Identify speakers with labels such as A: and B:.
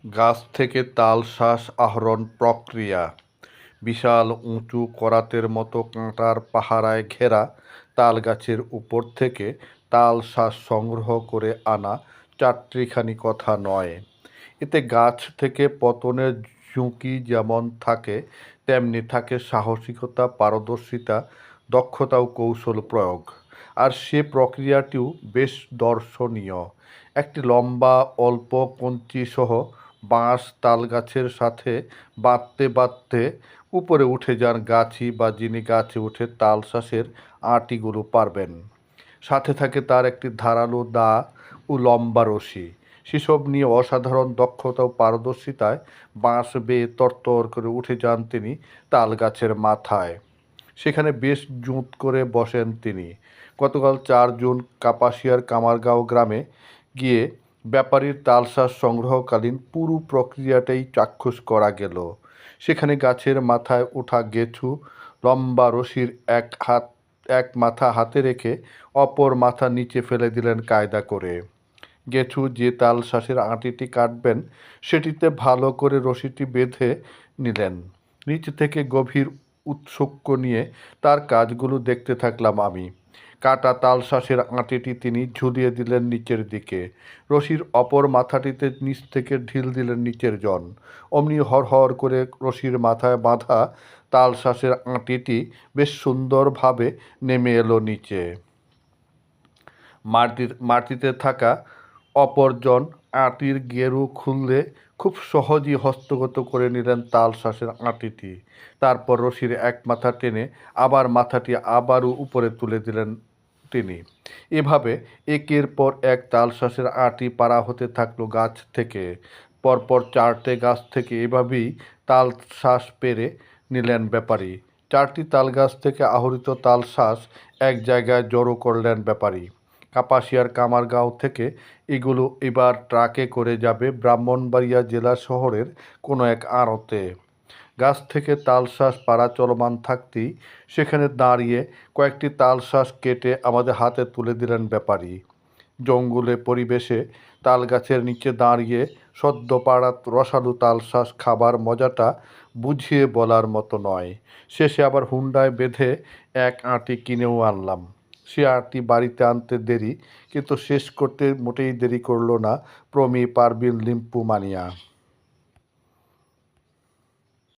A: গাছ থেকে তাল শাঁস আহরণ প্রক্রিয়া। বিশাল উঁচু করাতের মতো কাঁটার পাহারায় ঘেরা তাল গাছের উপর থেকে তাল শাঁস সংগ্রহ করে আনা চাট্টিখানি কথা নয়। এতে গাছ থেকে পতনের ঝুঁকি যেমন থাকে, তেমনি থাকে সাহসিকতা, পারদর্শিতা, দক্ষতা ও কৌশল প্রয়োগ। আর সে প্রক্রিয়াটিও বেশ দর্শনীয়। একটি লম্বা অল্প কঞ্চিসহ বাঁশ তালগাছের সাথে বাঁধতে বাঁধতে উপরে উঠে যান গাছি বা যিনি গাছে উঠে তালশাঁসের আঁটিগুলো পারবেন। সাথে থাকে তার একটি ধারালো দা ও লম্বা রশি। সেসব নিয়ে অসাধারণ দক্ষতা ও পারদর্শিতায় বাঁশ বেয়ে তরতর করে উঠে যান তিনি তাল গাছের মাথায়। সেখানে বেশ জুত করে বসেন তিনি। গতকাল ৪ জুন কাপাসিয়ার কামারগাঁও গ্রামে গিয়ে ব্যাপারীর তালশাঁস সংগ্রহকালীন পুরো প্রক্রিয়াটাই চাক্ষুষ করা গেল। সেখানে গাছের মাথায় ওঠা গেছু লম্বা রশির এক মাথা হাতে রেখে অপর মাথা নিচে ফেলে দিলেন কায়দা করে। গেছু যে তালশাঁসের আঁটিটি কাটবেন সেটিতে ভালো করে রশিটি বেঁধে নিলেন। নিচ থেকে গভীর ঔৎসুক্য নিয়ে তার কাজগুলো দেখতে থাকলাম আমি। কাটা তালশাঁসের আঁটিটি তিনি ঝুলিয়ে দিলেন নিচের দিকে। রশির অপর মাথাটিতে নিচ থেকে ঢিল দিলেন নিচের জন। অমনি হড়হড় করে রশির মাথায় বাঁধা তালশাঁসের আঁটিটি বেশ সুন্দরভাবে নেমে এলো নিচে। মাটিতে থাকা অপরজন আঁটির গেরু খুললে খুব সহজেই হস্তগত করে নিলেন তালশাঁসের আঁটিটি। তারপর রশির এক মাথা টেনে আবার মাথাটি আবারও উপরে তুলে দিলেন তিনি। এভাবে একের পর এক তালশাঁসের আঁটি পাড়া হতে থাকলো গাছ থেকে। পরপর 4টে গাছ থেকে এভাবেই তালশাঁস পেরে নিলেন ব্যাপারী। 4টি তালগাছ থেকে আহরিত তালশাঁস এক জায়গায় জড়ো করলেন ব্যাপারী। কাপাসিয়ার কামারগাঁও থেকে এগুলো এবার ট্রাকে করে যাবে ব্রাহ্মণবাড়িয়া জেলা শহরের কোনো এক আড়তে। গাছ থেকে তালশাঁস পাড়া চলমান থাকতেই সেখানে দাঁড়িয়ে কয়েকটি তালশাঁস কেটে আমাদের হাতে তুলে দিলেন ব্যাপারী। জঙ্গলে পরিবেশে তালগাছের নিচে দাঁড়িয়ে সদ্য পাড়া রসালো তালশাঁস খাবার মজাটা বুঝিয়ে বলার মতো নয়। শেষে আবার হুন্ডায় বেঁধে এক আঁটি কিনেও আনলাম। সে আঁটি বাড়িতে আনতে দেরি, কিন্তু শেষ করতে মোটেই দেরি করল না প্রমি, পারভিন, লিম্পু, মানিয়া।